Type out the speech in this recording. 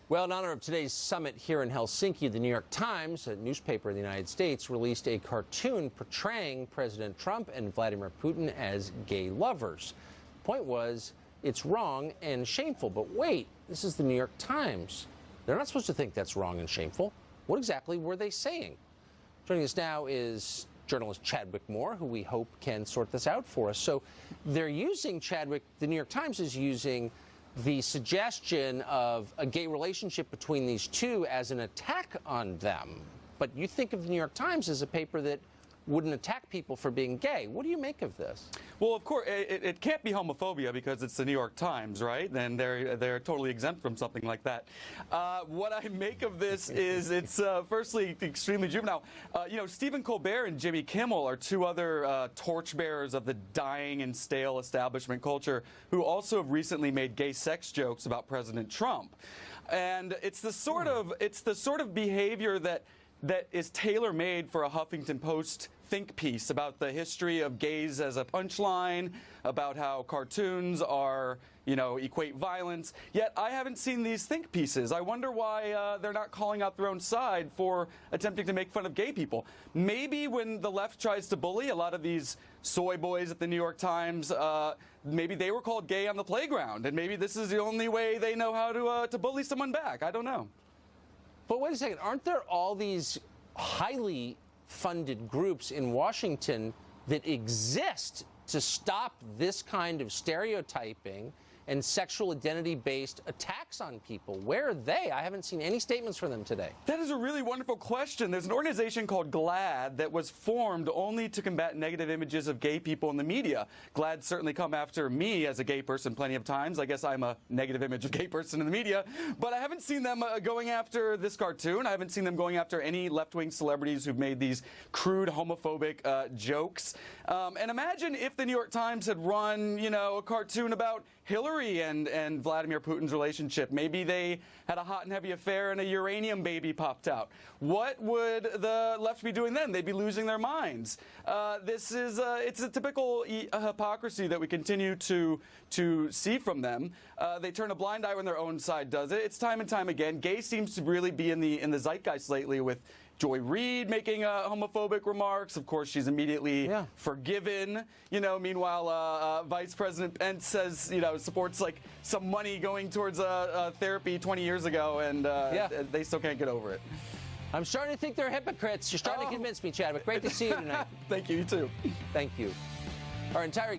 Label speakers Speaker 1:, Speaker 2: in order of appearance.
Speaker 1: Well, in honor of today's summit here in Helsinki, the New York Times, a newspaper in the United States, released a cartoon portraying President Trump and Vladimir Putin as gay lovers. The point was, it's wrong and shameful. But wait, this is the New York Times. They're not supposed to think that's wrong and shameful. What exactly were they saying? Joining us now is journalist Chadwick Moore, who we hope can sort this out for us. So they're using, Chadwick, the New York Times is using the suggestion of a gay relationship between these two as an attack on them. But you think of the New York Times as a paper that wouldn't attack people for being gay. What do you make of this?
Speaker 2: Well, of course, it can't be homophobia because it's the New York Times, right? Then they're totally exempt from something like that. What I make of this is it's firstly extremely juvenile. Stephen Colbert and Jimmy Kimmel are two other torchbearers of the dying and stale establishment culture who also have recently made gay sex jokes about President Trump. And it's the sort of behavior that is tailor-made for a Huffington Post think piece about the history of gays as a punchline, about how cartoons are, equate violence. Yet I haven't seen these think pieces. I wonder why they're not calling out their own side for attempting to make fun of gay people. Maybe when the left tries to bully a lot of these soy boys at the New York Times, maybe they were called gay on the playground, and maybe this is the only way they know how to bully someone back. I don't know.
Speaker 1: But wait a second, aren't there all these highly funded groups in Washington that exist to stop this kind of stereotyping and sexual identity-based attacks on people? Where are they? I haven't seen any statements from them today.
Speaker 2: That is a really wonderful question. There's an organization called GLAAD that was formed only to combat negative images of gay people in the media. GLAAD certainly come after me as a gay person plenty of times. I guess I'm a negative image of gay person in the media. But I haven't seen them going after this cartoon. I haven't seen them going after any left-wing celebrities who've made these crude homophobic jokes. And imagine if the New York Times had run, a cartoon about Hillary and Vladimir Putin's relationship. Maybe they had a hot and heavy affair and a uranium baby popped out. What would the left be doing then? They'd be losing their minds. It's a typical hypocrisy that we continue to see from them. They turn a blind eye when their own side does it. It's time and time again. Gay seems to really be in the zeitgeist lately, with Joy Reid making homophobic remarks. Of course, she's immediately forgiven. Meanwhile, Vice President Pence says, supports like some money going towards therapy 20 years ago, and they still can't get over it.
Speaker 1: I'm starting to think they're hypocrites. You're starting to convince me, Chadwick. Great to see you tonight.
Speaker 2: Thank you, you too.
Speaker 1: Thank you. Our entire